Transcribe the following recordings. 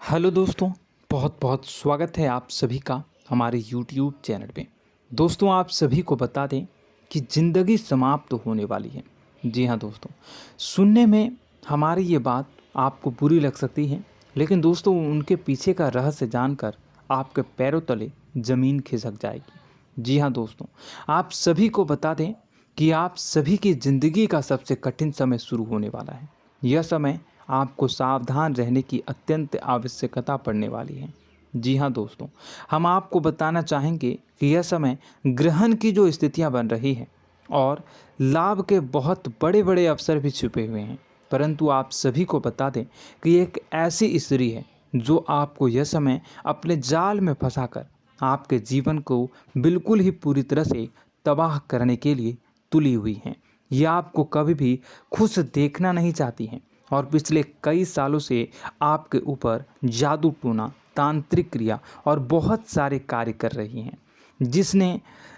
Hello दोस्तों, बहुत बहुत स्वागत है आप सभी का हमारे YouTube चैनल पे। दोस्तों, आप सभी को बता दें कि ज़िंदगी समाप्त होने वाली है। जी हाँ दोस्तों, सुनने में हमारी ये बात आपको बुरी लग सकती है, लेकिन दोस्तों उनके पीछे का रहस्य जानकर आपके पैरों तले ज़मीन खिसक जाएगी। जी हाँ दोस्तों, आप सभी को बता दें कि आप सभी की ज़िंदगी का सबसे कठिन समय शुरू होने वाला है। यह समय आपको सावधान रहने की अत्यंत आवश्यकता पड़ने वाली है। जी हाँ दोस्तों, हम आपको बताना चाहेंगे कि यह समय ग्रहण की जो स्थितियाँ बन रही है और लाभ के बहुत बड़े बड़े अवसर भी छुपे हुए हैं। परंतु आप सभी को बता दें कि एक ऐसी स्त्री है जो आपको यह समय अपने जाल में फंसाकर आपके जीवन को बिल्कुल ही पूरी तरह से तबाह करने के लिए तुली हुई हैं। यह आपको कभी भी खुश देखना नहीं चाहती हैं और पिछले कई सालों से आपके ऊपर जादू टोना, तांत्रिक क्रिया और बहुत सारे कार्य कर रही हैं,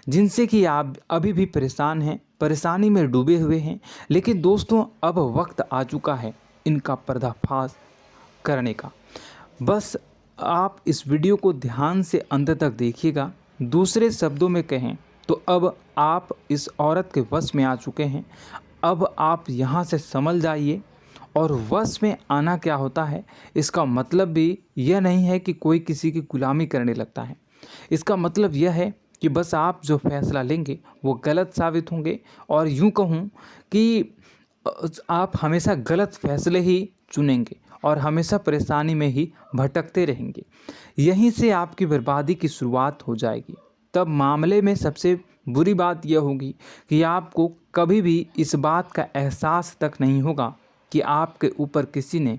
जिनसे कि आप अभी भी परेशान हैं, परेशानी में डूबे हुए हैं। लेकिन दोस्तों, अब वक्त आ चुका है इनका पर्दाफाश करने का। बस आप इस वीडियो को ध्यान से अंत तक देखिएगा। दूसरे शब्दों में कहें तो अब आप इस औरत के वश में आ चुके हैं। अब आप यहाँ से संभल जाइए। और वश में आना क्या होता है, इसका मतलब भी यह नहीं है कि कोई किसी की गुलामी करने लगता है। इसका मतलब यह है कि बस आप जो फैसला लेंगे वो गलत साबित होंगे, और यूँ कहूँ कि आप हमेशा गलत फैसले ही चुनेंगे और हमेशा परेशानी में ही भटकते रहेंगे। यहीं से आपकी बर्बादी की शुरुआत हो जाएगी। तब मामले में सबसे बुरी बात यह होगी कि आपको कभी भी इस बात का एहसास तक नहीं होगा कि आपके ऊपर किसी ने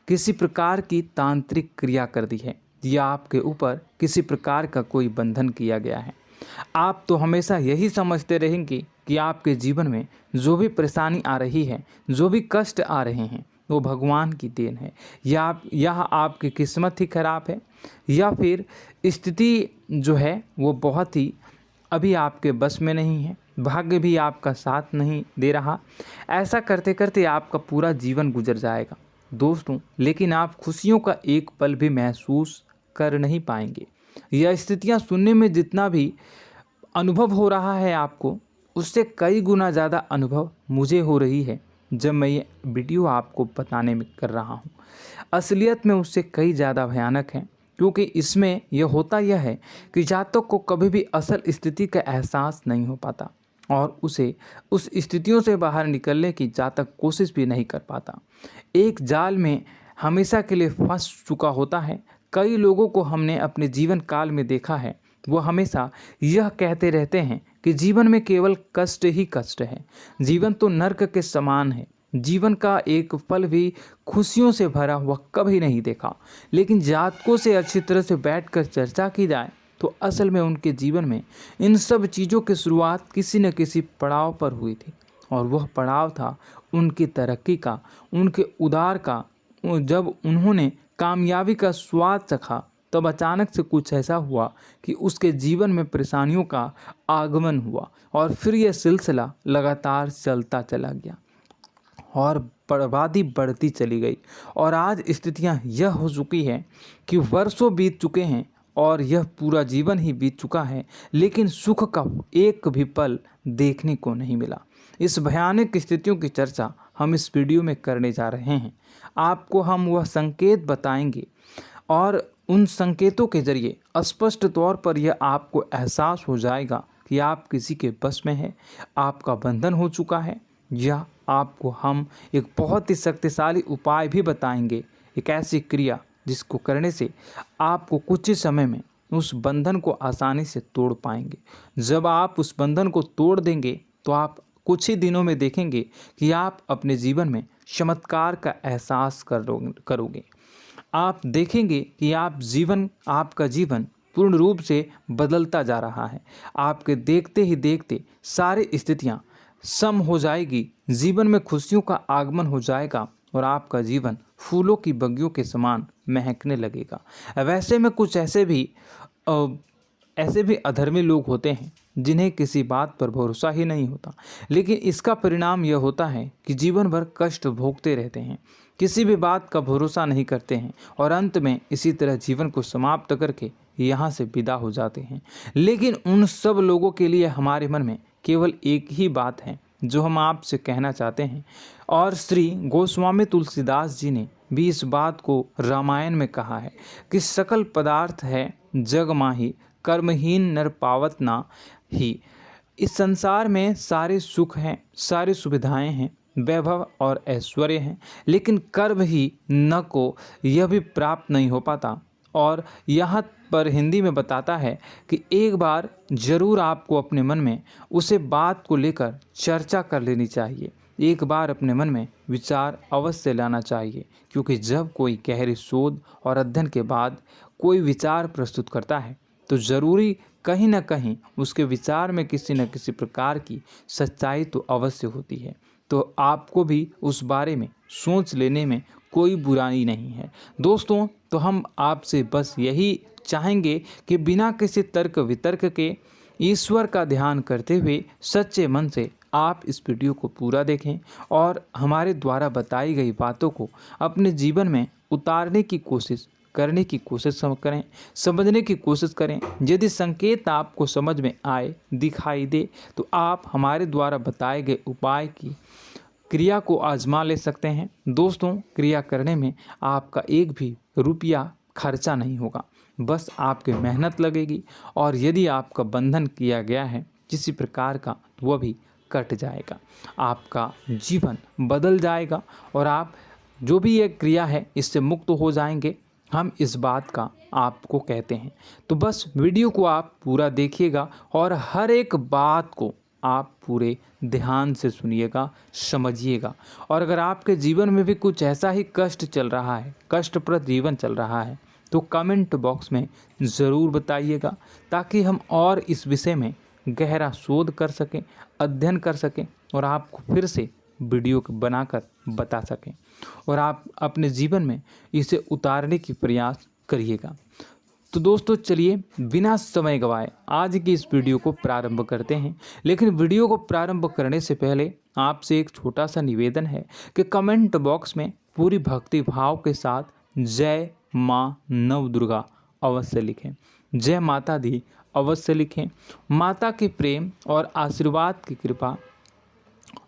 किसी प्रकार की तांत्रिक क्रिया कर दी है या आपके ऊपर किसी प्रकार का कोई बंधन किया गया है। आप तो हमेशा यही समझते रहेंगे कि आपके जीवन में जो भी परेशानी आ रही है, जो भी कष्ट आ रहे हैं, वो भगवान की देन है, या आपकी किस्मत ही खराब है, या फिर स्थिति जो है वो बहुत ही अभी आपके बस में नहीं है, भाग्य भी आपका साथ नहीं दे रहा। ऐसा करते करते आपका पूरा जीवन गुजर जाएगा दोस्तों, लेकिन आप खुशियों का एक पल भी महसूस कर नहीं पाएंगे। यह स्थितियां सुनने में जितना भी अनुभव हो रहा है आपको, उससे कई गुना ज़्यादा अनुभव मुझे हो रही है जब मैं ये वीडियो आपको बताने में कर रहा हूँ। असलियत में उससे कई ज़्यादा भयानक है, क्योंकि इसमें यह होता यह है कि जातक को कभी भी असल स्थिति का एहसास नहीं हो पाता और उसे उस स्थितियों से बाहर निकलने की जातक कोशिश भी नहीं कर पाता। एक जाल में हमेशा के लिए फंस चुका होता है। कई लोगों को हमने अपने जीवन काल में देखा है, वो हमेशा यह कहते रहते हैं कि जीवन में केवल कष्ट ही कष्ट है, जीवन तो नर्क के समान है, जीवन का एक पल भी खुशियों से भरा हुआ कभी नहीं देखा। लेकिन जातकों से अच्छी तरह से बैठकर चर्चा की जाए तो असल में उनके जीवन में इन सब चीज़ों की शुरुआत किसी न किसी पड़ाव पर हुई थी, और वह पड़ाव था उनकी तरक्की का, उनके उदार का। जब उन्होंने कामयाबी का स्वाद चखा, तब अचानक से कुछ ऐसा हुआ कि उसके जीवन में परेशानियों का आगमन हुआ, और फिर यह सिलसिला लगातार चलता चला गया और बर्बादी बढ़ती चली गई। और आज स्थितियां यह हो चुकी है कि वर्षों बीत चुके हैं और यह पूरा जीवन ही बीत चुका है, लेकिन सुख का एक भी पल देखने को नहीं मिला। इस भयानक स्थितियों की चर्चा हम इस वीडियो में करने जा रहे हैं। आपको हम वह संकेत बताएंगे और उन संकेतों के जरिए स्पष्ट तौर पर यह आपको एहसास हो जाएगा कि आप किसी के बस में हैं, आपका बंधन हो चुका है, या आपको हम एक बहुत ही शक्तिशाली उपाय भी बताएंगे, एक ऐसी क्रिया जिसको करने से आपको कुछ ही समय में उस बंधन को आसानी से तोड़ पाएंगे। जब आप उस बंधन को तोड़ देंगे तो आप कुछ ही दिनों में देखेंगे कि आप अपने जीवन में चमत्कार का एहसास करोगे। आप देखेंगे कि आपका जीवन पूर्ण रूप से बदलता जा रहा है। आपके देखते ही देखते सारी स्थितियां सम हो जाएगी, जीवन में खुशियों का आगमन हो जाएगा और आपका जीवन फूलों की बगियों के समान महकने लगेगा। वैसे में कुछ ऐसे भी अधर्मी लोग होते हैं जिन्हें किसी बात पर भरोसा ही नहीं होता, लेकिन इसका परिणाम यह होता है कि जीवन भर कष्ट भोगते रहते हैं, किसी भी बात का भरोसा नहीं करते हैं और अंत में इसी तरह जीवन को समाप्त करके यहाँ से विदा हो जाते हैं। लेकिन उन सब लोगों के लिए हमारे मन में केवल एक ही बात है जो हम आपसे कहना चाहते हैं, और श्री गोस्वामी तुलसीदास जी ने भी इस बात को रामायण में कहा है कि सकल पदार्थ है जग माही, कर्महीन नर पावत ना ही। इस संसार में सारे सुख हैं, सारी सुविधाएं हैं, वैभव और ऐश्वर्य हैं, लेकिन कर्म ही न को यह भी प्राप्त नहीं हो पाता। और यहाँ पर हिंदी में बताता है कि एक बार जरूर आपको अपने मन में उसे बात को लेकर चर्चा कर लेनी चाहिए, एक बार अपने मन में विचार अवश्य लाना चाहिए, क्योंकि जब कोई गहरी शोध और अध्ययन के बाद कोई विचार प्रस्तुत करता है तो ज़रूरी कहीं ना कहीं उसके विचार में किसी न किसी प्रकार की सच्चाई तो अवश्य होती है। तो आपको भी उस बारे में सोच लेने में कोई बुराई नहीं है। दोस्तों, तो हम आपसे बस यही चाहेंगे कि बिना किसी तर्क वितर्क के ईश्वर का ध्यान करते हुए सच्चे मन से आप इस वीडियो को पूरा देखें और हमारे द्वारा बताई गई बातों को अपने जीवन में उतारने की कोशिश करने की कोशिश करें, समझने की कोशिश करें। यदि संकेत आपको समझ में आए, दिखाई दे, तो आप हमारे द्वारा बताए गए उपाय की क्रिया को आजमा ले सकते हैं। दोस्तों, क्रिया करने में आपका एक भी रुपया खर्चा नहीं होगा, बस आपकी मेहनत लगेगी, और यदि आपका बंधन किया गया है किसी प्रकार का तो वह भी कट जाएगा, आपका जीवन बदल जाएगा और आप जो भी ये क्रिया है इससे मुक्त हो जाएंगे। हम इस बात का आपको कहते हैं। तो बस वीडियो को आप पूरा देखिएगा और हर एक बात को आप पूरे ध्यान से सुनिएगा, समझिएगा। और अगर आपके जीवन में भी कुछ ऐसा ही कष्ट चल रहा है, कष्टप्रद जीवन चल रहा है, तो कमेंट बॉक्स में ज़रूर बताइएगा, ताकि हम और इस विषय में गहरा शोध कर सकें, अध्ययन कर सकें और आपको फिर से वीडियो बनाकर बता सकें और आप अपने जीवन में इसे उतारने की प्रयास करिएगा। तो दोस्तों, चलिए बिना समय गवाए आज की इस वीडियो को प्रारंभ करते हैं। लेकिन वीडियो को प्रारंभ करने से पहले आपसे एक छोटा सा निवेदन है कि कमेंट बॉक्स में पूरी भक्ति भाव के साथ जय माँ नव दुर्गा अवश्य लिखें, जय माता दी अवश्य लिखें। माता के प्रेम और आशीर्वाद की कृपा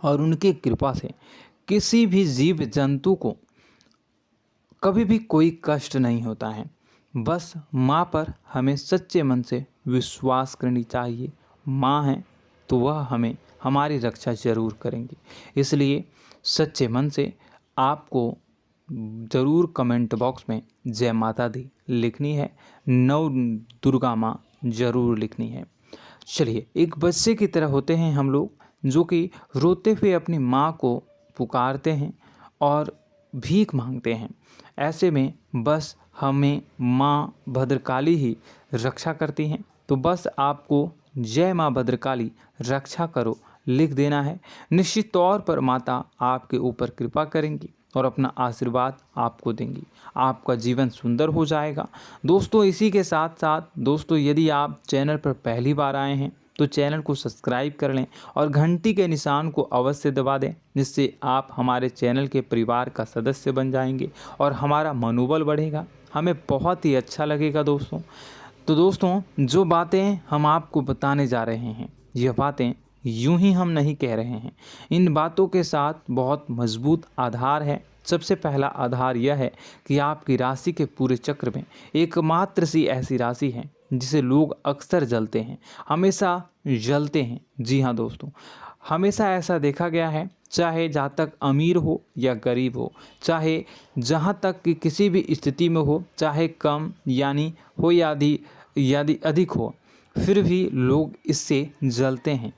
और उनकी कृपा से किसी भी जीव जंतु को कभी भी कोई कष्ट नहीं होता है। बस माँ पर हमें सच्चे मन से विश्वास करनी चाहिए। माँ है तो वह हमें हमारी रक्षा जरूर करेंगी। इसलिए सच्चे मन से आपको ज़रूर कमेंट बॉक्स में जय माता दी लिखनी है, नव दुर्गा माँ ज़रूर लिखनी है। चलिए, एक बच्चे की तरह होते हैं हम लोग, जो कि रोते हुए अपनी माँ को पुकारते हैं और भीख मांगते हैं। ऐसे में बस हमें माँ भद्रकाली ही रक्षा करती हैं। तो बस आपको जय माँ भद्रकाली रक्षा करो लिख देना है। निश्चित तौर पर माता आपके ऊपर कृपा करेंगी और अपना आशीर्वाद आपको देंगी, आपका जीवन सुंदर हो जाएगा। दोस्तों, इसी के साथ साथ दोस्तों, यदि आप चैनल पर पहली बार आए हैं तो चैनल को सब्सक्राइब कर लें और घंटी के निशान को अवश्य दबा दें, जिससे आप हमारे चैनल के परिवार का सदस्य बन जाएंगे और हमारा मनोबल बढ़ेगा, हमें बहुत ही अच्छा लगेगा दोस्तों। तो दोस्तों, जो बातें हम आपको बताने जा रहे हैं, यह बातें यूं ही हम नहीं कह रहे हैं। इन बातों के साथ बहुत मजबूत आधार है। सबसे पहला आधार यह है कि आपकी राशि के पूरे चक्र में एकमात्र सी ऐसी राशि है जिसे लोग अक्सर जलते हैं, हमेशा जलते हैं। जी हाँ दोस्तों, हमेशा ऐसा देखा गया है, चाहे जहाँ तक अमीर हो या गरीब हो, चाहे जहाँ तक कि किसी भी स्थिति में हो, चाहे कम यानी हो या अधिक हो, फिर भी लोग इससे जलते हैं।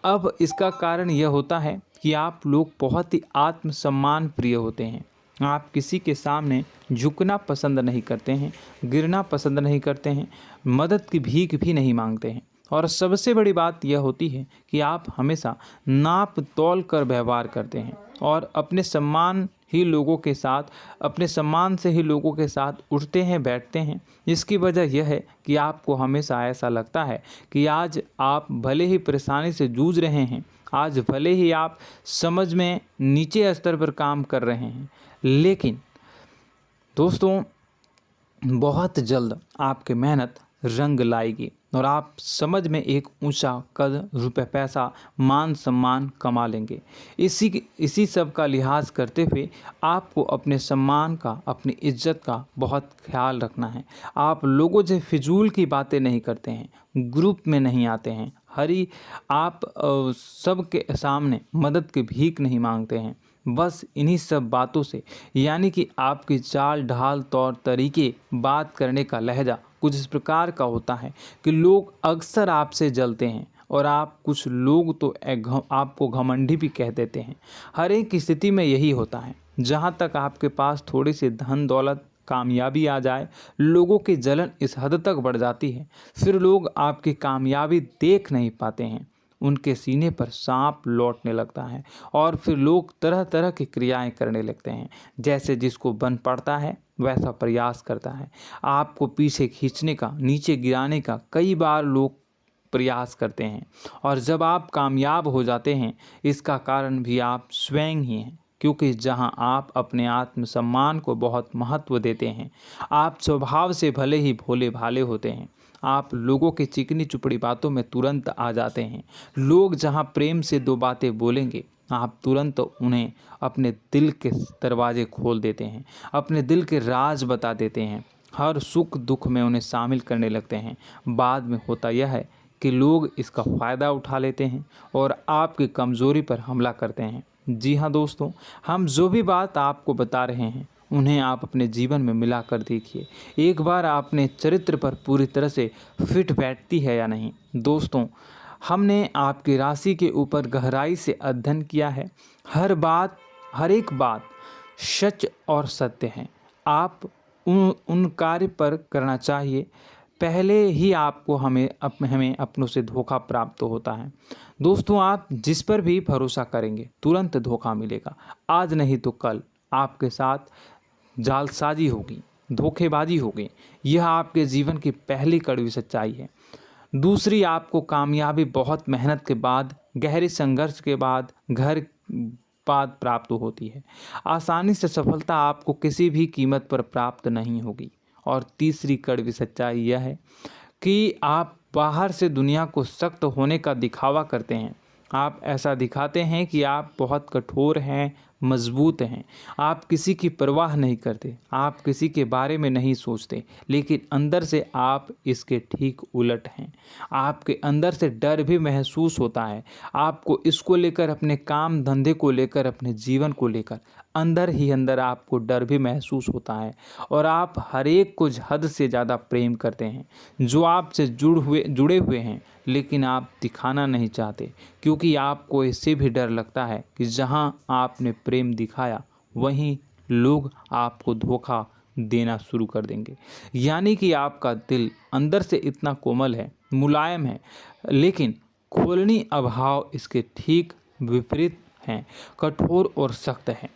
अब इसका कारण यह होता है कि आप लोग बहुत ही आत्मसम्मान प्रिय होते हैं। आप किसी के सामने झुकना पसंद नहीं करते हैं, गिरना पसंद नहीं करते हैं, मदद की भीख भी नहीं मांगते हैं और सबसे बड़ी बात यह होती है कि आप हमेशा नाप तौल कर व्यवहार करते हैं और अपने सम्मान से ही लोगों के साथ उठते हैं बैठते हैं। इसकी वजह यह है कि आपको हमेशा ऐसा लगता है कि आज आप भले ही परेशानी से जूझ रहे हैं, आज भले ही आप समझ में नीचे स्तर पर काम कर रहे हैं, लेकिन दोस्तों बहुत जल्द आपकी मेहनत रंग लाएगी और आप समझ में एक ऊंचा कद, रुपए, पैसा, मान सम्मान कमा लेंगे। इसी सब का लिहाज करते हुए आपको अपने सम्मान का, अपनी इज्जत का बहुत ख्याल रखना है। आप लोगों से फिजूल की बातें नहीं करते हैं, ग्रुप में नहीं आते हैं, आप सबके सामने मदद की भीख नहीं मांगते हैं। बस इन्हीं सब बातों से, यानी कि आपकी चाल ढाल, तौर तरीके, बात करने का लहजा कुछ इस प्रकार का होता है कि लोग अक्सर आपसे जलते हैं और कुछ लोग तो आपको घमंडी भी कह देते हैं। हर एक स्थिति में यही होता है। जहाँ तक आपके पास थोड़ी सी धन दौलत, कामयाबी आ जाए, लोगों की जलन इस हद तक बढ़ जाती है, फिर लोग आपकी कामयाबी देख नहीं पाते हैं। उनके सीने पर सांप लौटने लगता है और फिर लोग तरह तरह की क्रियाएं करने लगते हैं। जैसे जिसको बन पड़ता है वैसा प्रयास करता है। आपको पीछे खींचने का, नीचे गिराने का कई बार लोग प्रयास करते हैं और जब आप कामयाब हो जाते हैं, इसका कारण भी आप स्वयं ही हैं। क्योंकि जहां आप अपने आत्मसम्मान को बहुत महत्व देते हैं, आप स्वभाव से भले ही भोले भाले होते हैं, आप लोगों की चिकनी चुपड़ी बातों में तुरंत आ जाते हैं। लोग जहां प्रेम से दो बातें बोलेंगे, आप तुरंत उन्हें अपने दिल के दरवाजे खोल देते हैं, अपने दिल के राज बता देते हैं, हर सुख दुख में उन्हें शामिल करने लगते हैं। बाद में होता यह है कि लोग इसका फ़ायदा उठा लेते हैं और आपकी कमज़ोरी पर हमला करते हैं। जी हाँ दोस्तों, हम जो भी बात आपको बता रहे हैं उन्हें आप अपने जीवन में मिला कर देखिए। एक बार आपने चरित्र पर पूरी तरह से फिट बैठती है या नहीं। दोस्तों, हमने आपकी राशि के ऊपर गहराई से अध्ययन किया है। हर एक बात सच और सत्य है। आप उन कार्य पर करना चाहिए, पहले ही आपको हमें अपनों से धोखा प्राप्त होता है। दोस्तों, आप जिस पर भी भरोसा करेंगे तुरंत धोखा मिलेगा। आज नहीं तो कल आपके साथ जालसाजी होगी, धोखेबाजी होगी। यह आपके जीवन की पहली कड़वी सच्चाई है। दूसरी, आपको कामयाबी बहुत मेहनत के बाद, गहरे संघर्ष के बाद प्राप्त होती है। आसानी से सफलता आपको किसी भी कीमत पर प्राप्त नहीं होगी। और तीसरी कड़वी सच्चाई यह है कि आप बाहर से दुनिया को सख्त होने का दिखावा करते हैं। आप ऐसा दिखाते हैं कि आप बहुत कठोर हैं, मजबूत हैं। आप किसी की परवाह नहीं करते, आप किसी के बारे में नहीं सोचते, लेकिन अंदर से आप इसके ठीक उलट हैं। आपके अंदर से डर भी महसूस होता है। आपको इसको लेकर, अपने काम धंधे को लेकर, अपने जीवन को लेकर अंदर ही अंदर आपको डर भी महसूस होता है और आप हर एक को हद से ज़्यादा प्रेम करते हैं, जो आपसे जुड़े हुए हैं, लेकिन आप दिखाना नहीं चाहते, क्योंकि आपको इससे भी डर लगता है कि जहां आपने प्रेम दिखाया वहीं लोग आपको धोखा देना शुरू कर देंगे। यानी कि आपका दिल अंदर से इतना कोमल है, मुलायम है, लेकिन खोलनी अभाव इसके ठीक विपरीत हैं, कठोर और सख्त हैं।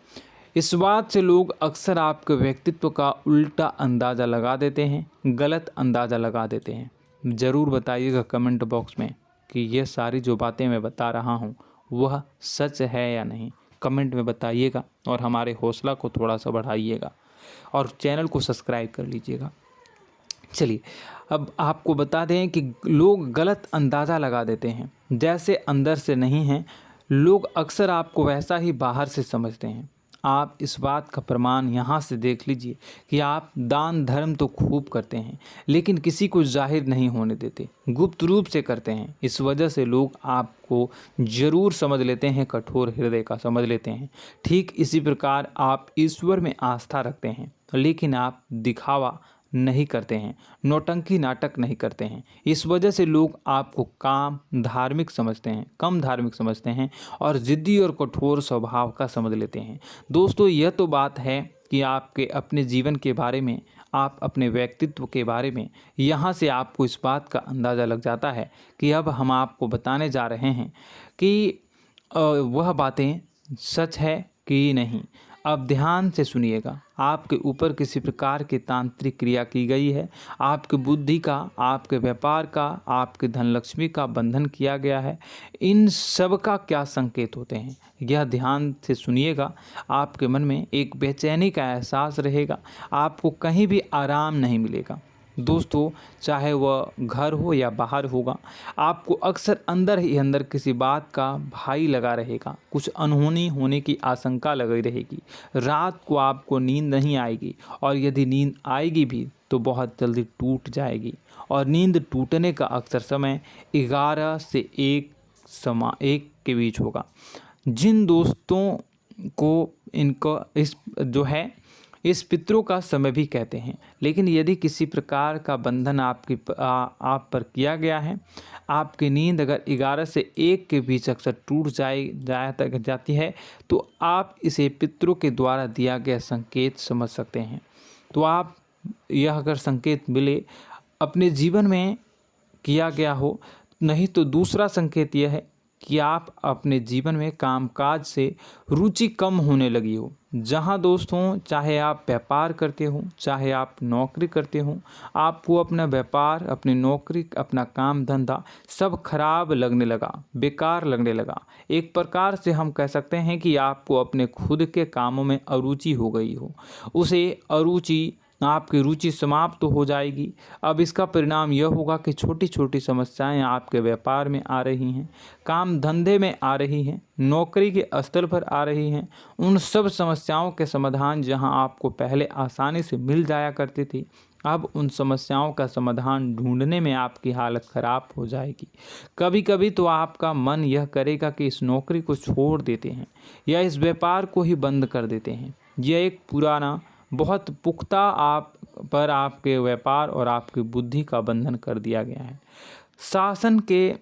इस बात से लोग अक्सर आपके व्यक्तित्व का उल्टा अंदाज़ा लगा देते हैं, गलत अंदाज़ा लगा देते हैं। ज़रूर बताइएगा कमेंट बॉक्स में कि ये सारी जो बातें मैं बता रहा हूँ वह सच है या नहीं। कमेंट में बताइएगा और हमारे हौसला को थोड़ा सा बढ़ाइएगा और चैनल को सब्सक्राइब कर लीजिएगा। चलिए, अब आपको बता दें कि लोग गलत अंदाज़ा लगा देते हैं। जैसे अंदर से नहीं हैं, लोग अक्सर आपको वैसा ही बाहर से समझते हैं। आप इस बात का प्रमाण यहाँ से देख लीजिए कि आप दान धर्म तो खूब करते हैं, लेकिन किसी को जाहिर नहीं होने देते, गुप्त रूप से करते हैं। इस वजह से लोग आपको ज़रूर समझ लेते हैं, कठोर हृदय का समझ लेते हैं। ठीक इसी प्रकार आप ईश्वर में आस्था रखते हैं, लेकिन आप दिखावा नहीं करते हैं, नौटंकी नाटक नहीं करते हैं। इस वजह से लोग आपको कम धार्मिक समझते हैं और ज़िद्दी और कठोर स्वभाव का समझ लेते हैं। दोस्तों, यह तो बात है कि आपके अपने जीवन के बारे में, आप अपने व्यक्तित्व के बारे में, यहाँ से आपको इस बात का अंदाज़ा लग जाता है कि अब हम आपको बताने जा रहे हैं कि वह बातें सच है कि नहीं। अब ध्यान से सुनिएगा। आपके ऊपर किसी प्रकार की तांत्रिक क्रिया की गई है, आपकी बुद्धि का, आपके व्यापार का, आपके धनलक्ष्मी का बंधन किया गया है। इन सब का क्या संकेत होते हैं, यह ध्यान से सुनिएगा। आपके मन में एक बेचैनी का एहसास रहेगा, आपको कहीं भी आराम नहीं मिलेगा। दोस्तों, चाहे वह घर हो या बाहर होगा, आपको अक्सर अंदर ही अंदर किसी बात का भय लगा रहेगा, कुछ अनहोनी होने की आशंका लगी रहेगी। रात को आपको नींद नहीं आएगी, और यदि नींद आएगी भी तो बहुत जल्दी टूट जाएगी, और नींद टूटने का अक्सर समय 11 से 1 के बीच होगा। जिन दोस्तों को इनको इस पितरों का समय भी कहते हैं। लेकिन यदि किसी प्रकार का बंधन आप पर किया गया है, आपकी नींद अगर 11 से 1 के बीच अक्सर टूट जाती है, तो आप इसे पितरों के द्वारा दिया गया संकेत समझ सकते हैं। तो आप यह अगर संकेत मिले अपने जीवन में किया गया हो, नहीं तो दूसरा संकेत यह है कि आप अपने जीवन में कामकाज से रुचि कम होने लगी हो। जहां दोस्तों, चाहे आप व्यापार करते हो, चाहे आप नौकरी करते हो, आपको अपना व्यापार, अपनी नौकरी, अपना काम धंधा सब खराब लगने लगा, बेकार लगने लगा। एक प्रकार से हम कह सकते हैं कि आपको अपने खुद के कामों में अरुचि हो गई हो। उसे अरुचि, आपकी रुचि समाप्त तो हो जाएगी। अब इसका परिणाम यह होगा कि छोटी छोटी समस्याएं आपके व्यापार में आ रही हैं, काम धंधे में आ रही हैं, नौकरी के स्तर पर आ रही हैं। उन सब समस्याओं के समाधान जहां आपको पहले आसानी से मिल जाया करती थी, अब उन समस्याओं का समाधान ढूंढने में आपकी हालत ख़राब हो जाएगी। कभी कभी तो आपका मन यह करेगा कि इस नौकरी को छोड़ देते हैं या इस व्यापार को ही बंद कर देते हैं। यह एक पुराना, बहुत पुख्ता आप पर आपके व्यापार और आपकी बुद्धि का बंधन कर दिया गया है। शासन के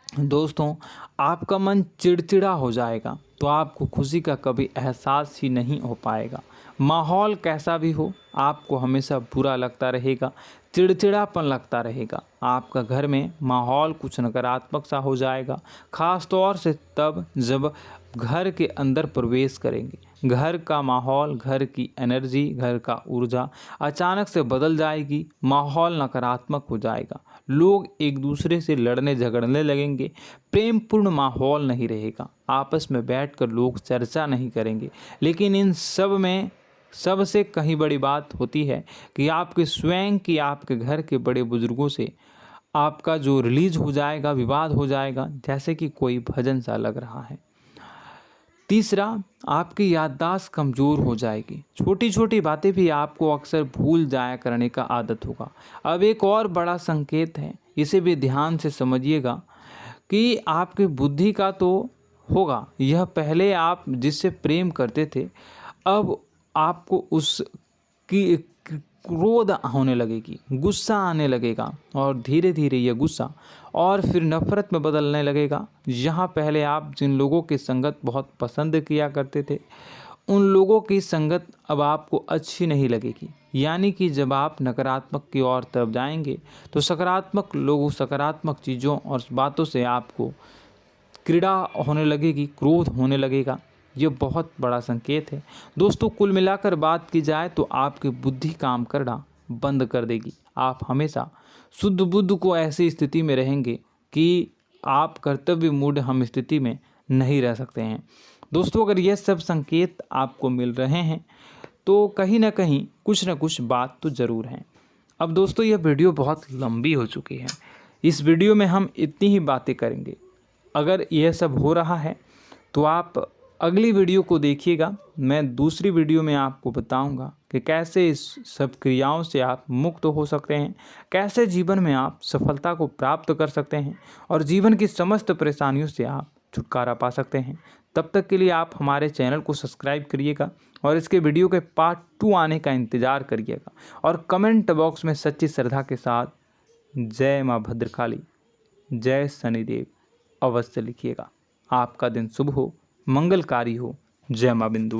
दोस्तों, आपका मन चिड़चिड़ा हो जाएगा, तो आपको खुशी का कभी एहसास ही नहीं हो पाएगा। माहौल कैसा भी हो, आपको हमेशा बुरा लगता रहेगा, चिड़चिड़ापन लगता रहेगा। आपका घर में माहौल कुछ नकारात्मक सा हो जाएगा, ख़ास तौर से तब जब घर के अंदर प्रवेश करेंगे। घर का माहौल, घर की एनर्जी, घर का ऊर्जा अचानक से बदल जाएगी, माहौल नकारात्मक हो जाएगा। लोग एक दूसरे से लड़ने झगड़ने लगेंगे, प्रेमपूर्ण माहौल नहीं रहेगा, आपस में बैठकर लोग चर्चा नहीं करेंगे। लेकिन इन सब में सबसे कहीं बड़ी बात होती है कि आपके स्वयं की, आपके घर के बड़े बुजुर्गों से आपका जो रिलीज हो जाएगा, विवाद हो जाएगा, जैसे कि कोई भजन सा लग रहा है। तीसरा, आपकी याददाश्त कमज़ोर हो जाएगी, छोटी छोटी बातें भी आपको अक्सर भूल जाया करने का आदत होगा। अब एक और बड़ा संकेत है, इसे भी ध्यान से समझिएगा कि आपकी बुद्धि का तो होगा, यह पहले आप जिससे प्रेम करते थे, अब आपको उसकी क्रोध होने लगेगी, गुस्सा आने लगेगा, और धीरे धीरे यह गुस्सा और फिर नफरत में बदलने लगेगा। यहाँ पहले आप जिन लोगों की संगत बहुत पसंद किया करते थे, उन लोगों की संगत अब आपको अच्छी नहीं लगेगी। यानी कि जब आप नकारात्मक की ओर तरफ जाएंगे, तो सकारात्मक लोगों, सकारात्मक चीज़ों और बातों से आपको क्रीड़ा होने लगेगी, क्रोध होने लगेगा। ये बहुत बड़ा संकेत है दोस्तों। कुल मिलाकर बात की जाए तो आपकी बुद्धि काम करना बंद कर देगी। आप हमेशा शुद्ध बुद्ध को ऐसी स्थिति में रहेंगे कि आप कर्तव्य मूढ़ हम स्थिति में नहीं रह सकते हैं। दोस्तों, अगर ये सब संकेत आपको मिल रहे हैं तो कहीं ना कहीं कुछ ना कुछ बात तो ज़रूर है। अब दोस्तों, यह वीडियो बहुत लंबी हो चुकी है, इस वीडियो में हम इतनी ही बातें करेंगे। अगर यह सब हो रहा है तो आप अगली वीडियो को देखिएगा। मैं दूसरी वीडियो में आपको बताऊंगा कि कैसे इस सब क्रियाओं से आप मुक्त हो सकते हैं, कैसे जीवन में आप सफलता को प्राप्त कर सकते हैं और जीवन की समस्त परेशानियों से आप छुटकारा पा सकते हैं। तब तक के लिए आप हमारे चैनल को सब्सक्राइब करिएगा और इसके वीडियो के पार्ट 2 आने का इंतज़ार करिएगा, और कमेंट बॉक्स में सच्ची श्रद्धा के साथ जय माँ भद्रकाली, जय शनिदेव अवश्य लिखिएगा। आपका दिन शुभ हो, मंगलकारी हो। जय माँ बिंदु।